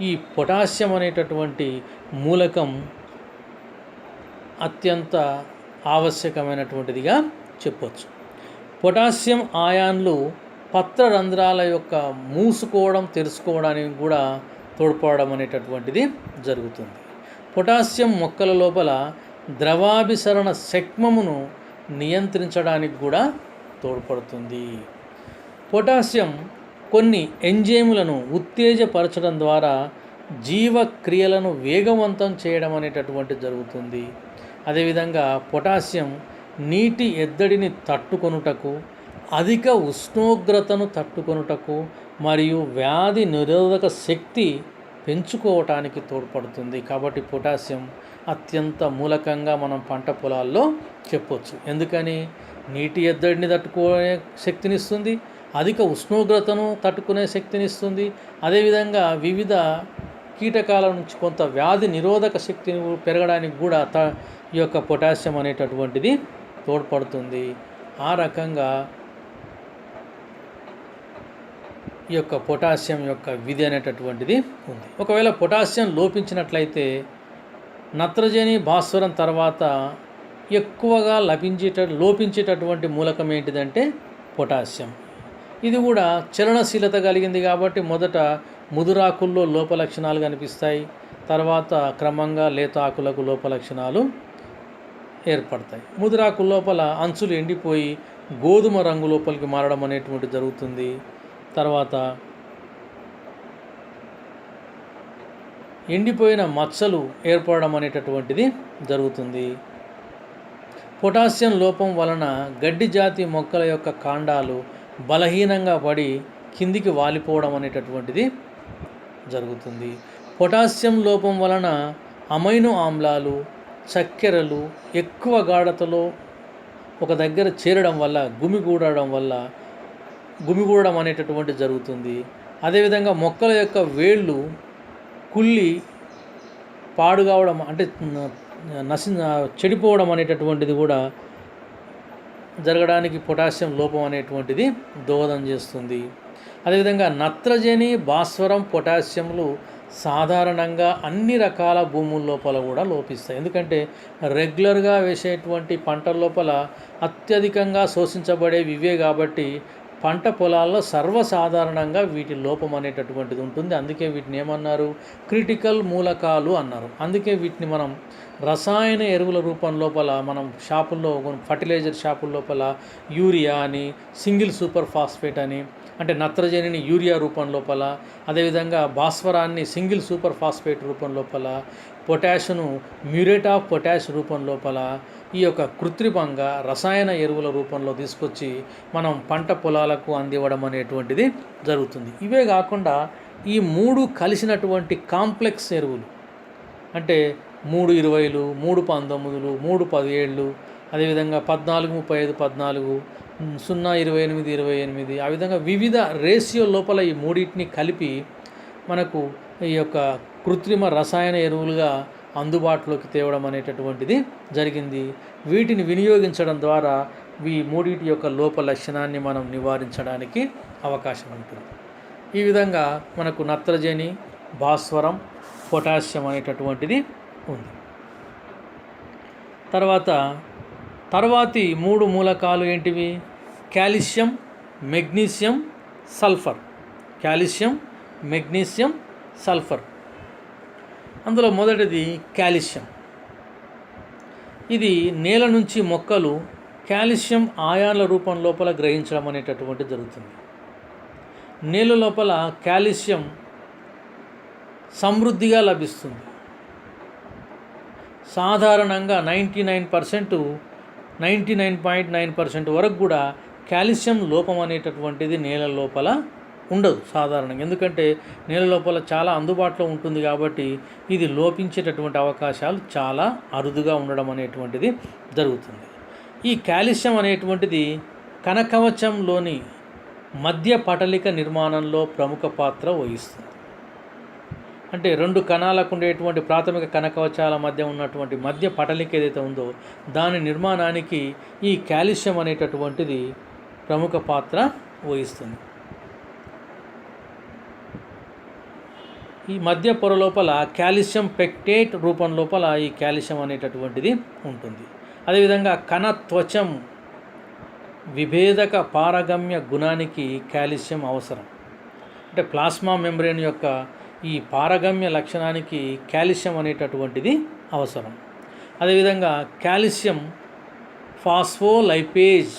ఈ పొటాషియం అనేటటువంటి మూలకం అత్యంత ఆవశ్యకమైనటువంటిదిగా చెప్పవచ్చు. పొటాషియం ఆయాన్లు పత్రరంధ్రాల యొక్క మూసుకోవడం తెరుచుకోవడానికి కూడా తోడ్పడడం అనేటటువంటిది జరుగుతుంది. పొటాషియం మొక్కల లోపల ద్రవాభిసరణ శక్మమును నియంత్రించడానికి కూడా తోడ్పడుతుంది. పొటాషియం కొన్ని ఎంజైములను ఉత్తేజపరచడం ద్వారా జీవక్రియలను వేగవంతం చేయడం అనేటటువంటి జరుగుతుంది. అదేవిధంగా పొటాషియం నీటి ఎద్దడిని తట్టుకొనుటకు, అధిక ఉష్ణోగ్రతను తట్టుకొనుటకు మరియు వ్యాధి నిరోధక శక్తి పెంచుకోవటానికి తోడ్పడుతుంది. కాబట్టి పొటాషియం అత్యంత మూలకంగా మనం పంట పొలాల్లో చెప్పొచ్చు. ఎందుకని? నీటి ఎద్దడిని తట్టుకునే శక్తినిస్తుంది, అధిక ఉష్ణోగ్రతను తట్టుకునే శక్తినిస్తుంది, అదేవిధంగా వివిధ కీటకాల నుంచి కొంత వ్యాధి నిరోధక శక్తిని పెరగడానికి కూడా ఈ యొక్క పొటాషియం అనేటటువంటిది తోడ్పడుతుంది. ఆ రకంగా ఈ యొక్క పొటాషియం యొక్క విధి అనేటటువంటిది ఉంది. ఒకవేళ పొటాషియం లోపించినట్లయితే నత్రజని, భాస్వరం తర్వాత ఎక్కువగా లోపించేటటువంటి మూలకం ఏంటిదంటే పొటాషియం. ఇది కూడా చలనశీలత కలిగింది కాబట్టి మొదట ముదురాకుల్లో లోపలక్షణాలు కనిపిస్తాయి, తర్వాత క్రమంగా లేత ఆకులకు లోపలక్షణాలు ఏర్పడతాయి. ముదురాకు లోపల అంచులు ఎండిపోయి గోధుమ రంగు లోపలికి మారడం అనేటువంటి జరుగుతుంది. తర్వాత ఎండిపోయిన మచ్చలు ఏర్పడడం అనేటటువంటిది జరుగుతుంది. పొటాషియం లోపం వలన గడ్డి జాతి మొక్కల యొక్క కాండాలు బలహీనంగా పడి కిందికి వాలిపోవడం అనేటటువంటిది జరుగుతుంది. పొటాషియం లోపం వలన అమైనో ఆమ్లాలు, చక్కెరలు ఎక్కువ గాఢతలో ఒక దగ్గర చేరడం వల్ల గుమిగూడడం అనేటటువంటి జరుగుతుంది. అదేవిధంగా మొక్కల యొక్క వేళ్ళు కుళ్ళి పాడు కావడం అంటే చెడిపోవడం అనేటటువంటిది కూడా జరగడానికి పొటాషియం లోపం అనేటువంటిది దోహదం చేస్తుంది. అదేవిధంగా నత్రజని, భాస్వరం, పొటాషియంలు సాధారణంగా అన్ని రకాల భూముల లోపల కూడా లోపిస్తాయి. ఎందుకంటే రెగ్యులర్గా వేసేటువంటి పంటల లోపల అత్యధికంగా శోషించబడేవి ఇవే కాబట్టి పంట పొలాల్లో సర్వసాధారణంగా వీటి లోపం అనేటటువంటిది ఉంటుంది. అందుకే వీటిని ఏమన్నారు? క్రిటికల్ మూలకాలు అన్నారు. అందుకే వీటిని మనం రసాయన ఎరువుల రూపం లోపల మనం షాపుల్లో, ఫర్టిలైజర్ షాపుల లోపల యూరియా అని, సింగిల్ సూపర్ ఫాస్ఫేట్ అని, అంటే నత్రజనిని యూరియా రూపం లోపల, అదేవిధంగా భాస్వరాన్ని సింగిల్ సూపర్ ఫాస్ఫేట్ రూపం లోపల, పొటాషియంను మ్యూరేట్ ఆఫ్ పొటాష్ రూపం లోపల ఈ యొక్క కృత్రిమంగా రసాయన ఎరువుల రూపంలో తీసుకొచ్చి మనం పంట పొలాలకు అందివ్వడం అనేటువంటిది జరుగుతుంది. ఇవే కాకుండా ఈ మూడు కలిసినటువంటి కాంప్లెక్స్ ఎరువులు అంటే 3-20, 3-19, 3-17, అదేవిధంగా 14-35, 14, 0-28, ఆ విధంగా వివిధ రేషియో లోపల ఈ మూడింటిని కలిపి మనకు ఈ యొక్క కృత్రిమ రసాయన ఎరువులుగా అందుబాటులోకి తేవడం అనేటటువంటిది జరిగింది. వీటిని వినియోగించడం ద్వారా ఈ మూడింటి యొక్క లోప లక్షణాన్ని మనం నివారించడానికి అవకాశం ఉంటుంది. ఈ విధంగా మనకు నత్రజని, భాస్వరం, పొటాషియం అనేటటువంటిది ఉంది. తర్వాతి 3 మూలకాలు ఏంటివి? Calcium, magnesium, sulphur. Calcium, magnesium, sulphur. అందులో మొదటిది కాల్షియం. ఇది నేల నుంచి మొక్కలు కాల్షియం ఆయాన్ల రూపం లోపల గ్రహించడం అనేటటువంటి జరుగుతుంది. నేల లోపల కాల్షియం సమృద్ధిగా లభిస్తుంది. సాధారణంగా 99.9% వరకు కూడా కాల్షియం లోపం అనేటటువంటిది నేల లోపల ఉండదు సాధారణంగా. ఎందుకంటే నేల లోపల చాలా అందుబాటులో ఉంటుంది కాబట్టి ఇది లోపించేటటువంటి అవకాశాలు చాలా అరుదుగా ఉండడం అనేటువంటిది జరుగుతుంది. ఈ కాల్షియం అనేటువంటిది కణకవచంలోని మధ్య పటలిక నిర్మాణంలో ప్రముఖ పాత్ర వహిస్తుంది. అంటే 2 కణాలకు ఉండేటువంటి ప్రాథమిక కణకవచాల మధ్య ఉన్నటువంటి మధ్య పటలిక ఏదైతే ఉందో దాని నిర్మాణానికి ఈ కాల్షియం అనేటటువంటిది ప్రముఖ పాత్ర వహిస్తుంది. ఈ మధ్య పొర లోపల కాల్షియం పెక్టేట్ రూపం లోపల ఈ కాల్షియం అనేటటువంటిది ఉంటుంది. అదేవిధంగా కణ త్వచం విభేదక పారగమ్య గుణానికి కాల్షియం అవసరం. అంటే ప్లాస్మా మెంబ్రేన్ యొక్క ఈ పారగమ్య లక్షణానికి కాల్షియం అనేటటువంటిది అవసరం. అదేవిధంగా కాల్షియం ఫాస్ఫోలైపేజ్,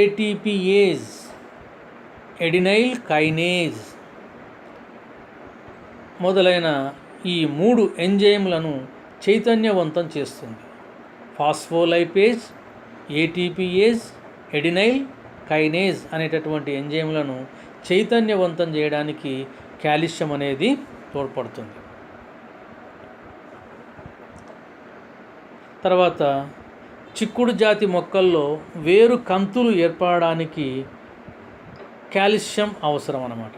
ఏటీపీఏజ్, ఎడినైల్ కైనేజ్ మొదలైన ఈ 3 ఎంజైమ్లను చైతన్యవంతం చేస్తుంది. ఫాస్ఫోలైపేజ్, ఏటీపీఏజ్, ఎడినైల్ కైనేజ్ అనేటటువంటి ఎంజైమ్లను చైతన్యవంతం చేయడానికి కాల్షియం అనేది తోడ్పడుతుంది. తర్వాత చిక్కుడు జాతి మొక్కల్లో వేరు కంతులు ఏర్పడడానికి కాల్షియం అవసరం అన్నమాట.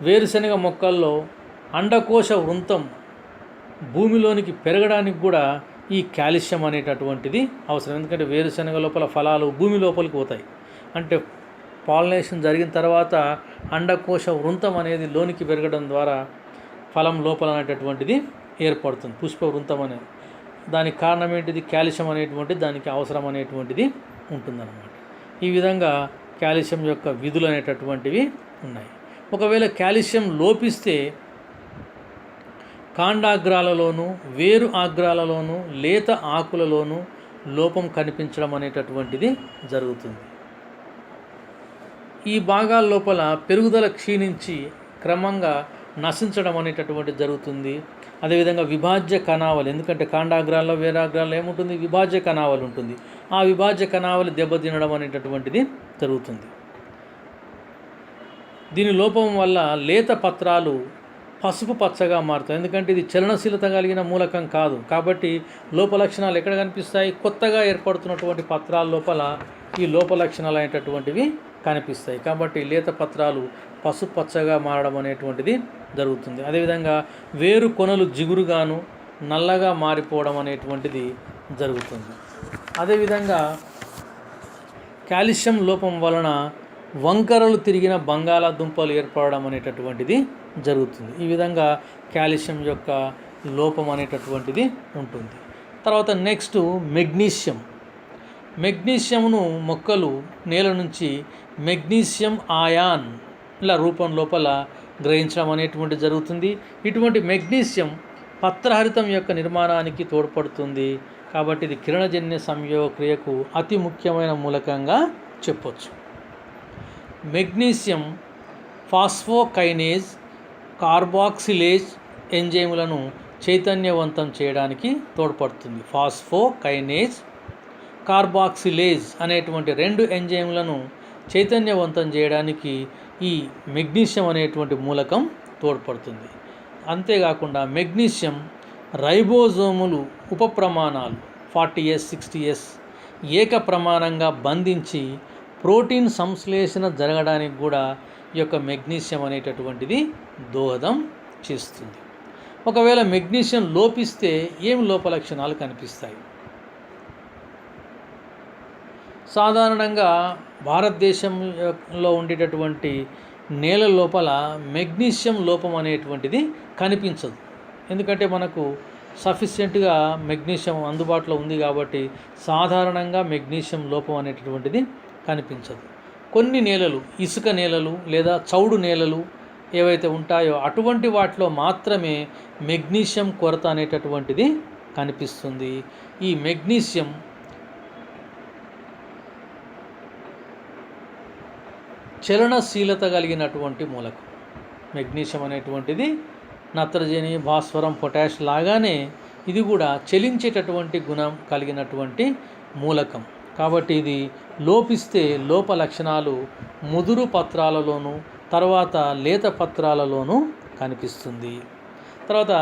వేరుశనగ మొక్కల్లో అండకోశ వృంతం భూమిలోనికి పెరగడానికి కూడా ఈ కాల్షియం అనేటటువంటిది అవసరం. ఎందుకంటే వేరుశనగ లోపల ఫలాలు భూమి లోపలికి పోతాయి. అంటే పాలినేషన్ జరిగిన తర్వాత అండకోశ వృంతం అనేది లోనికి పెరగడం ద్వారా ఫలం లోపల అనేటటువంటిది ఏర్పడుతుంది, పుష్ప వృంతం అనేది. దానికి కారణం ఏంటిది? కాల్షియం అనేటువంటిది దానికి అవసరం అనేటువంటిది ఉంటుందన్నమాట. ఈ విధంగా కాల్షియం యొక్క విధులు అనేటటువంటివి ఉన్నాయి. ఒకవేళ కాల్షియం లోపిస్తే కాండాగ్రాలలోను, వేరు ఆగ్రాలలోను, లేత ఆకులలోను లోపం కనిపించడం అనేటటువంటిది జరుగుతుంది. ఈ భాగాల లోపల పెరుగుదల క్షీణించి క్రమంగా నశించడం అనేటటువంటిది జరుగుతుంది. అదేవిధంగా విభాజ్య కణావళి, ఎందుకంటే కాండాగ్రాల్లో వేరాగ్రాల్లో ఏముంటుంది? విభాజ్య కణావళి ఉంటుంది. ఆ విభాజ్య కణావళి దెబ్బతినడం అనేటటువంటిది జరుగుతుంది. దీని లోపం వల్ల లేత పత్రాలు పసుపు పచ్చగా మారుతాయి. ఎందుకంటే ఇది చలనశీలత కలిగిన మూలకం కాదు. కాబట్టి లోప లక్షణాలు ఎక్కడ కనిపిస్తాయి? కొత్తగా ఏర్పడుతున్నటువంటి పత్రాల లోపల ఈ లోప లక్షణాలు అనేటటువంటివి కనిపిస్తాయి. కాబట్టి లేత పత్రాలు పసుపు పచ్చగా మారడం అనేటువంటిది జరుగుతుంది. అదేవిధంగా వేరు కొనలు జిగురుగాను నల్లగా మారిపోవడం అనేటువంటిది జరుగుతుంది. అదేవిధంగా కాల్షియం లోపం వలన వంకరలు తిరిగిన బంగాళాదుంపలు ఏర్పడడం అనేటటువంటిది జరుగుతుంది. ఈ విధంగా కాల్షియం యొక్క లోపం అనేటటువంటిది ఉంటుంది. తర్వాత నెక్స్ట్ మెగ్నీషియంను మొక్కలు నేల నుంచి మెగ్నీషియం ఆయాన్ల రూపం లోపల గ్రహించడం అనేటువంటిది జరుగుతుంది. ఇటువంటి మెగ్నీషియం పత్రహరితం యొక్క నిర్మాణానికి తోడ్పడుతుంది. కాబట్టి ఇది కిరణజన్య సంయోగ క్రియకు అతి ముఖ్యమైన మూలకంగా చెప్పొచ్చు. మెగ్నీషియం ఫాస్ఫోకైనేజ్, కార్బాక్సిలేజ్ ఎంజైములను చైతన్యవంతం చేయడానికి తోడ్పడుతుంది. ఫాస్ఫోకైనేజ్, కార్బాక్సిలేజ్ అనేటువంటి రెండు ఎంజైములను చైతన్యవంతం చేయడానికి ఈ మెగ్నీషియం అనేటువంటి మూలకం తోడ్పడుతుంది. అంతేకాకుండా మెగ్నీషియం రైబోజోములు ఉపప్రమాణాలు 40S 60S ఏక ప్రమాణంగా బంధించి ప్రోటీన్ సంశ్లేషణ జరగడానికి కూడా ఈ యొక్క మెగ్నీషియం అనేటటువంటిది దోహదం చేస్తుంది. ఒకవేళ మెగ్నీషియం లోపిస్తే ఏం లోప లక్షణాలు కనిపిస్తాయి? సాధారణంగా భారతదేశంలో ఉండేటటువంటి నేల లోపల మెగ్నీషియం లోపం అనేటువంటిది కనిపించదు. ఎందుకంటే మనకు సఫిషియెంట్గా మెగ్నీషియం అందుబాటులో ఉంది కాబట్టి సాధారణంగా మెగ్నీషియం లోపం అనేటటువంటిది కనిపించదు. కొన్ని నేలలు, ఇసుక నేలలు లేదా చౌడు నేలలు ఏవైతే ఉంటాయో అటువంటి వాటిలో మాత్రమే మెగ్నీషియం కొరత అనేటటువంటిది కనిపిస్తుంది. ఈ మెగ్నీషియం చలనశీలత కలిగినటువంటి మూలకం. మెగ్నీషియం అనేటువంటిది నత్రజని, భాస్వరం, పొటాష్ లాగానే ఇది కూడా చలించేటటువంటి గుణం కలిగినటువంటి మూలకం. కాబట్టి ఇది లోపిస్తే లోప లక్షణాలు ముదురు పత్రాలలోనూ తర్వాత లేత పత్రాలలోనూ కనిపిస్తుంది. తర్వాత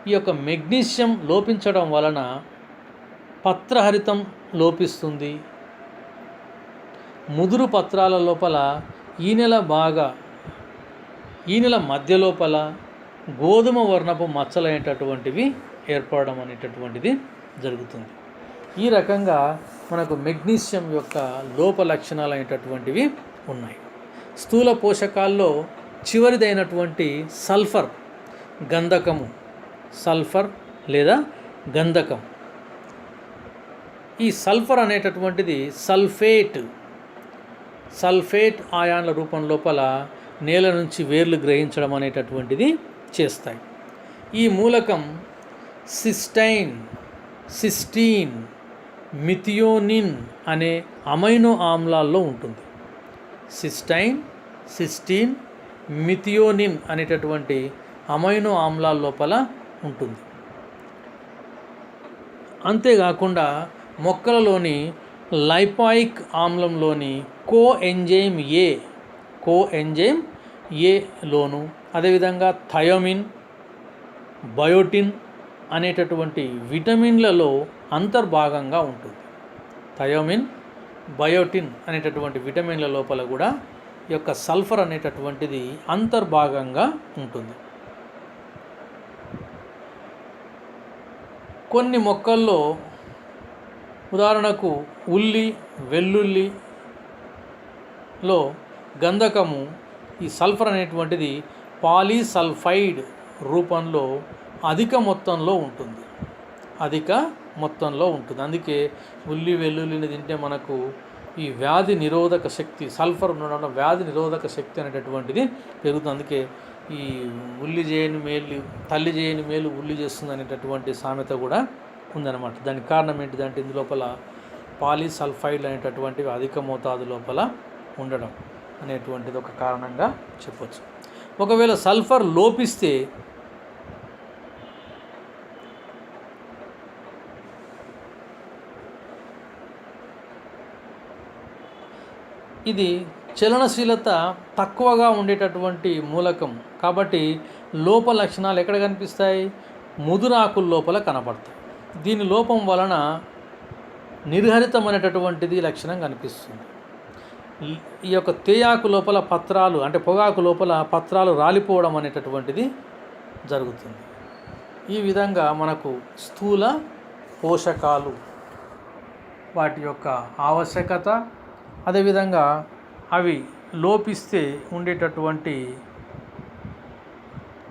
ఈ యొక్క మెగ్నీషియం లోపించడం వలన పత్రహరితం లోపిస్తుంది. ముదురు పత్రాల లోపల ఈనెల మధ్య లోపల గోధుమ వర్ణపు మచ్చలైనటువంటివి ఏర్పడడం అనేటటువంటిది జరుగుతుంది. ఈ రకంగా మనకు మెగ్నీషియం యొక్క లోప లక్షణాలు అనేటటువంటివి ఉన్నాయి. స్థూల పోషకాల్లో చివరిదైనటువంటి సల్ఫర్ లేదా గంధకం. ఈ సల్ఫర్ అనేటటువంటిది సల్ఫేట్ ఆయాన్ల రూపం లోపల నేల నుంచి వేర్లు గ్రహించడం అనేటటువంటిది చేస్తాయి. ఈ మూలకం సిస్టీన్, మిథియోనిన్ అనే అమైనో ఆమ్లాల్లో ఉంటుంది. సిస్టీన్, మిథియోనిన్ అనేటటువంటి అమైనో ఆమ్లాల లోపల ఉంటుంది. అంతేకాకుండా మొక్కలలోని లైపాయిక్ ఆమ్లంలోని కోఎంజైమ్ ఏలోను, అదేవిధంగా థయోమిన్, బయోటిన్ అనేటటువంటి విటమిన్లలో అంతర్భాగంగా ఉంటుంది. థయోమిన్, బయోటిన్ అనేటటువంటి విటమిన్ల లోపల కూడా ఈ యొక్క సల్ఫర్ అనేటటువంటిది అంతర్భాగంగా ఉంటుంది. కొన్ని మొక్కల్లో ఉదాహరణకు ఉల్లి, వెల్లుల్లిలో గంధకము, ఈ సల్ఫర్ అనేటువంటిది పాలీసల్ఫైడ్ రూపంలో అధిక మొత్తంలో ఉంటుంది. అందుకే ఉల్లి వెల్లుల్లిని తింటే మనకు ఈ వ్యాధి నిరోధక శక్తి, సల్ఫర్ ఉండడం వల్ల వ్యాధి నిరోధక శక్తి అనేటటువంటిది పెరుగుతుంది. అందుకే ఈ ఉల్లి చేయని మేలు తల్లి చేయని మేలు ఉల్లి చేస్తుంది అనేటటువంటి సామెత కూడా ఉందన్నమాట. దానికి కారణం ఏంటిదంటే ఇందులోపల పాలీసల్ఫైడ్ అనేటటువంటివి అధిక మోతాదు లోపల ఉండడం అనేటువంటిది ఒక కారణంగా చెప్పవచ్చు. ఒకవేళ సల్ఫర్ లోపిస్తే ఇది చలనశీలత తక్కువగా ఉండేటటువంటి మూలకం కాబట్టి లోప లక్షణాలు ఎక్కడ కనిపిస్తాయి? ముదురాకుల లోపల కనపడతాయి. దీని లోపం వలన నిర్హరితమైనటువంటిది లక్షణం కనిపిస్తుంది. ఈ యొక్క తేయాకు లోపల పత్రాలు, అంటే పొగాకు లోపల పత్రాలు రాలిపోవడం అనేటటువంటిది జరుగుతుంది. ఈ విధంగా మనకు స్థూల పోషకాలు, వాటి యొక్క ఆవశ్యకత, అదేవిధంగా అవి లోపిస్తే ఉండేటటువంటి